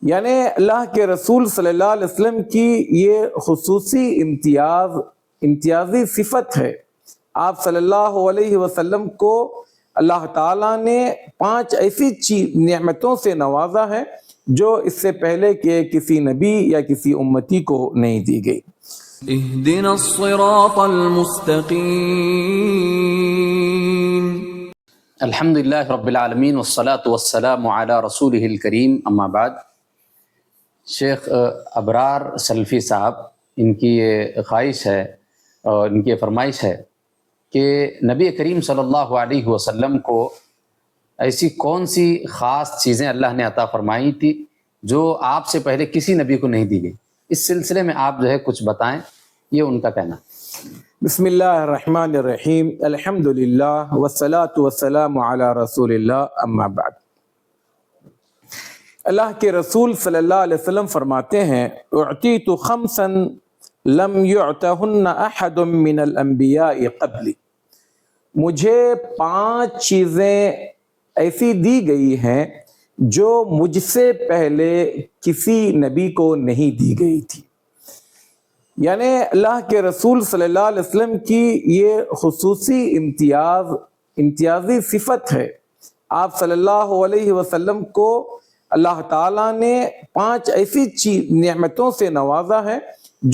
یعنی اللہ کے رسول صلی اللہ علیہ وسلم کی یہ خصوصی امتیازی صفت ہے۔ آپ صلی اللہ علیہ وسلم کو اللہ تعالیٰ نے 5 ایسی نعمتوں سے نوازا ہے جو اس سے پہلے کہ کسی نبی یا کسی امتی کو نہیں دی گئی۔ اہدنا الصراط المستقیم۔ الحمدللہ رب العالمین والصلاة والسلام علی رسولہ الکریم، اما بعد۔ شیخ ابرار سلفی صاحب، ان کی یہ خواہش ہے اور ان کی فرمائش ہے کہ نبی کریم صلی اللہ علیہ وسلم کو ایسی کون سی خاص چیزیں اللہ نے عطا فرمائی تھی جو آپ سے پہلے کسی نبی کو نہیں دی گئی؟ اس سلسلے میں آپ جو ہے کچھ بتائیں، یہ ان کا کہنا۔ بسم اللہ الرحمن الرحیم، الحمدللہ والصلاة والسلام علی رسول اللہ، اما بعد۔ اللہ کے رسول صلی اللہ علیہ وسلم فرماتے ہیں، اعطیت خمسا لم یعطہن احد من الانبیاء قبلی، مجھے 5 چیزیں ایسی دی گئی ہیں جو مجھ سے پہلے کسی نبی کو نہیں دی گئی تھی۔ یعنی اللہ کے رسول صلی اللہ علیہ وسلم کی یہ خصوصی امتیازی صفت ہے۔ آپ صلی اللہ علیہ وسلم کو اللہ تعالیٰ نے 5 ایسی نعمتوں سے نوازا ہے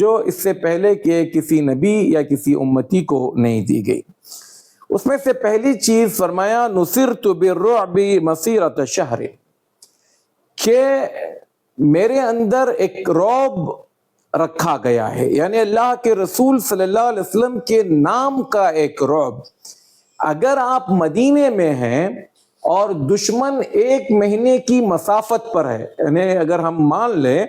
جو اس سے پہلے کہ کسی نبی یا کسی امتی کو نہیں دی گئی۔ اس میں سے پہلی چیز فرمایا، نصرت بالرعب مسیرۃ شہر، کہ میرے اندر ایک رعب رکھا گیا ہے، یعنی اللہ کے رسول صلی اللہ علیہ وسلم کے نام کا ایک رعب۔ اگر آپ مدینے میں ہیں اور دشمن 1 مہینے کی مسافت پر ہے، یعنی اگر ہم مان لیں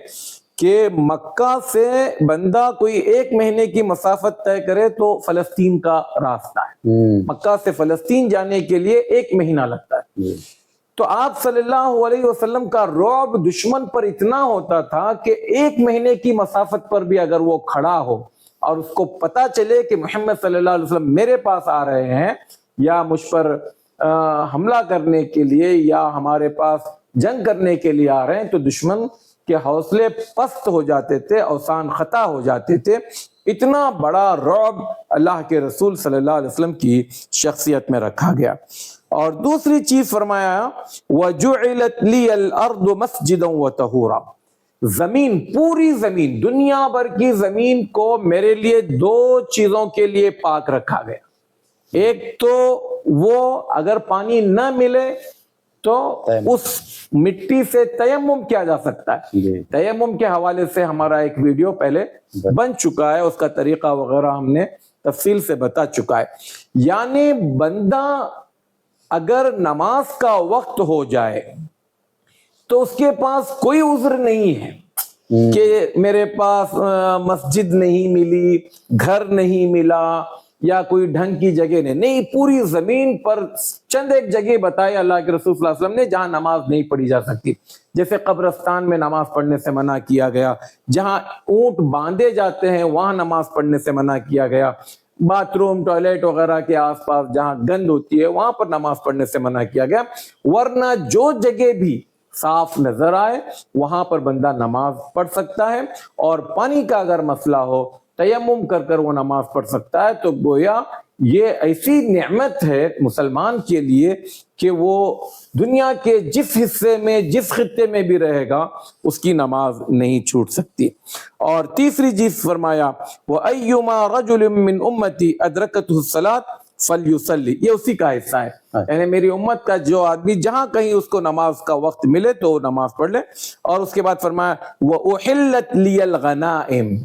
کہ مکہ سے بندہ کوئی 1 مہینے کی مسافت طے کرے تو فلسطین کا راستہ ہے، مکہ سے فلسطین جانے کے لیے 1 مہینہ لگتا ہے، تو آپ صلی اللہ علیہ وسلم کا رعب دشمن پر اتنا ہوتا تھا کہ 1 مہینے کی مسافت پر بھی اگر وہ کھڑا ہو اور اس کو پتا چلے کہ محمد صلی اللہ علیہ وسلم میرے پاس آ رہے ہیں یا مجھ پر حملہ کرنے کے لیے یا ہمارے پاس جنگ کرنے کے لیے آ رہے ہیں، تو دشمن کے حوصلے پست ہو جاتے تھے، اوسان خطا ہو جاتے تھے۔ اتنا بڑا رعب اللہ کے رسول صلی اللہ علیہ وسلم کی شخصیت میں رکھا گیا۔ اور دوسری چیز فرمایا، وَجُعِلَتْ لِيَ الْأَرْضُ مَسْجِدًا وَطَهُورًا، زمین، پوری زمین، دنیا بھر کی زمین کو میرے لیے 2 چیزوں کے لیے پاک رکھا گیا۔ ایک تو وہ اگر پانی نہ ملے تو اس مٹی سے تیمم کیا جا سکتا ہے۔ تیمم کے حوالے سے ہمارا ایک ویڈیو پہلے بن چکا ہے، اس کا طریقہ وغیرہ ہم نے تفصیل سے بتا چکا ہے۔ یعنی بندہ اگر نماز کا وقت ہو جائے تو اس کے پاس کوئی عذر نہیں ہے کہ میرے پاس مسجد نہیں ملی، گھر نہیں ملا یا کوئی ڈھنگ کی جگہ نہیں، پوری زمین پر چند ایک جگہ بتائے اللہ کے رسول صلی اللہ علیہ وسلم نے جہاں نماز نہیں پڑھی جا سکتی، جیسے قبرستان میں نماز پڑھنے سے منع کیا گیا، جہاں اونٹ باندھے جاتے ہیں وہاں نماز پڑھنے سے منع کیا گیا، باتھ روم، ٹوائلٹ وغیرہ کے آس پاس جہاں گند ہوتی ہے وہاں پر نماز پڑھنے سے منع کیا گیا، ورنہ جو جگہ بھی صاف نظر آئے وہاں پر بندہ نماز پڑھ سکتا ہے، اور پانی کا اگر مسئلہ ہو تیمم کر وہ نماز پڑھ سکتا ہے۔ تو گویا یہ ایسی نعمت ہے مسلمان کے لیے کہ وہ دنیا کے جس حصے میں، جس خطے میں بھی رہے گا اس کی نماز نہیں چھوٹ سکتی۔ اور تیسری چیز فرمایا، وَأَيُّمَا رَجُلٍ مِّنْ أُمَّتِي أَدْرَكَتْهُ الصَّلَاةُ فَلْيُصَلِّ، یہ اسی کا حصہ ہے، یعنی میری امت کا جو آدمی جہاں کہیں اس کو نماز کا وقت ملے تو وہ نماز پڑھ لے۔ اور اس کے بعد فرمایا، وَأُحِلَّتْ لِيَ الْغَنَائِمُ،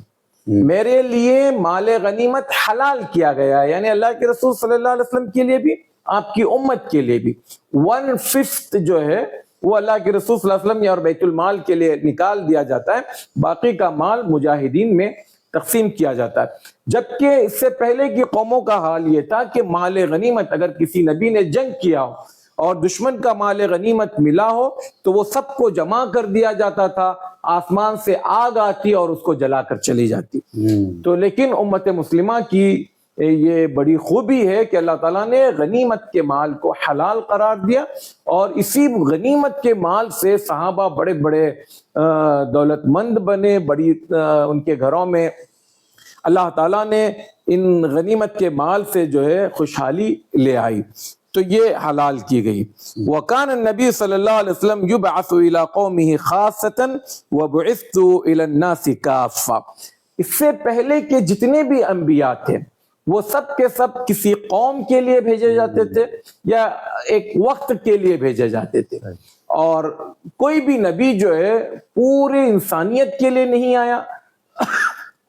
میرے لیے مال غنیمت حلال کیا گیا ہے، یعنی اللہ کے رسول صلی اللہ علیہ وسلم کے لیے بھی، آپ کی امت کے لیے بھی 1/5 جو ہے وہ اللہ کے رسول صلی اللہ علیہ وسلم اور بیت المال کے لیے نکال دیا جاتا ہے، باقی کا مال مجاہدین میں تقسیم کیا جاتا ہے۔ جبکہ اس سے پہلے کی قوموں کا حال یہ تھا کہ مال غنیمت اگر کسی نبی نے جنگ کیا ہو اور دشمن کا مال غنیمت ملا ہو تو وہ سب کو جمع کر دیا جاتا تھا، آسمان سے آگ آتی اور اس کو جلا کر چلی جاتی۔ تو لیکن امت مسلمہ کی یہ بڑی خوبی ہے کہ اللہ تعالیٰ نے غنیمت کے مال کو حلال قرار دیا، اور اسی غنیمت کے مال سے صحابہ بڑے بڑے دولت مند بنے، بڑی ان کے گھروں میں اللہ تعالیٰ نے ان غنیمت کے مال سے جو ہے خوشحالی لے آئی، تو یہ حلال کی گئی۔ وَكَانَ النَّبِيُّ صلی اللہ علیہ وسلم يُبْعَثُ إِلَىٰ قَوْمِهِ خَاصَّةً وَبُعِثْتُ إِلَى النَّاسِ كَافَّةً۔ اس سے پہلے کے جتنے بھی انبیاء تھے وہ سب کے سب کسی قوم کے لیے بھیجے جاتے تھے یا ایک وقت کے لیے بھیجے جاتے تھے، اور کوئی بھی نبی جو ہے پورے انسانیت کے لیے نہیں آیا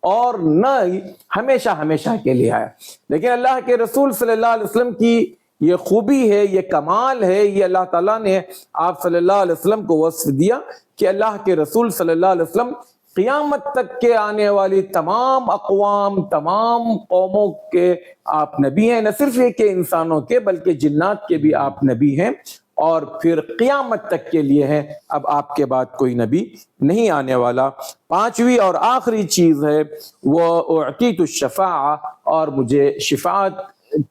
اور نہ ہی ہمیشہ ہمیشہ کے لیے آیا۔ لیکن اللہ کے رسول صلی اللہ علیہ وسلم کی یہ خوبی ہے، یہ کمال ہے، یہ اللہ تعالیٰ نے آپ صلی اللہ علیہ وسلم کو وصف دیا کہ اللہ کے رسول صلی اللہ علیہ وسلم قیامت تک کے آنے والی تمام اقوام، تمام قوموں کے آپ نبی ہیں، نہ صرف یہ کہ انسانوں کے بلکہ جنات کے بھی آپ نبی ہیں، اور پھر قیامت تک کے لیے ہے، اب آپ کے بعد کوئی نبی نہیں آنے والا۔ پانچویں اور آخری چیز ہے وہ اعطیت الشفاعہ، اور مجھے شفاعت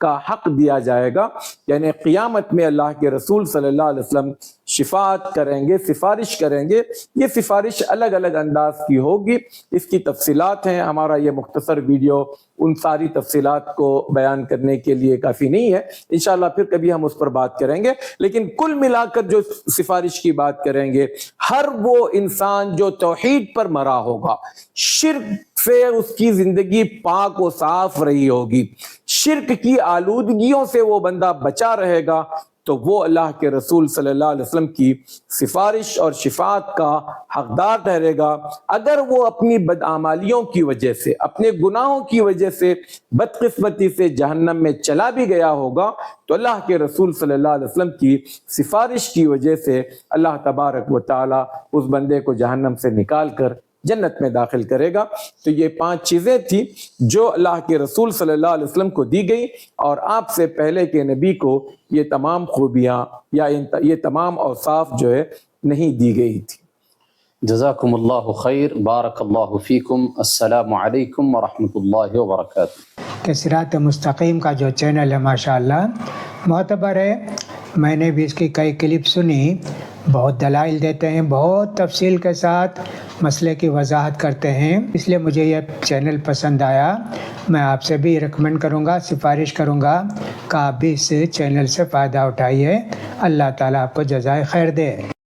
کا حق دیا جائے گا، یعنی قیامت میں اللہ کے رسول صلی اللہ علیہ وسلم شفاعت کریں گے، سفارش کریں گے۔ یہ سفارش الگ الگ انداز کی ہوگی، اس کی تفصیلات ہیں، ہمارا یہ مختصر ویڈیو ان ساری تفصیلات کو بیان کرنے کے لیے کافی نہیں ہے، انشاءاللہ پھر کبھی ہم اس پر بات کریں گے۔ لیکن کل ملا کر جو سفارش کی بات کریں گے، ہر وہ انسان جو توحید پر مرا ہوگا، شرک سے اس کی زندگی پاک و صاف رہی ہوگی، شرک کی آلودگیوں سے وہ بندہ بچا رہے گا، تو وہ اللہ کے رسول صلی اللہ علیہ وسلم کی سفارش اور شفاعت کا حقدار ٹھہرے گا۔ اگر وہ اپنی بدعمالیوں کی وجہ سے، اپنے گناہوں کی وجہ سے بدقسمتی سے جہنم میں چلا بھی گیا ہوگا، تو اللہ کے رسول صلی اللہ علیہ وسلم کی سفارش کی وجہ سے اللہ تبارک و تعالی اس بندے کو جہنم سے نکال کر جنت میں داخل کرے گا۔ تو یہ پانچ چیزیں تھیں جو اللہ کے رسول صلی اللہ علیہ وسلم کو دی گئی، اور آپ سے پہلے کے نبی کو یہ تمام خوبیاں یا یہ تمام اوصاف جو ہے نہیں دی گئی تھی۔ جزاکم اللہ خیر، بارک اللہ فیکم، السلام علیکم ورحمۃ اللہ وبرکاتہ۔ کہ صراط مستقیم کا جو چینل ہے ماشاءاللہ معتبر ہے، میں نے بھی اس کی کئی کلپ سنی، بہت دلائل دیتے ہیں، بہت تفصیل کے ساتھ مسئلے کی وضاحت کرتے ہیں، اس لیے مجھے یہ چینل پسند آیا۔ میں آپ سے بھی ریکمینڈ کروں گا، سفارش کروں گا کہ آپ بھی اس چینل سے فائدہ اٹھائیے۔ اللہ تعالیٰ آپ کو جزائے خیر دے۔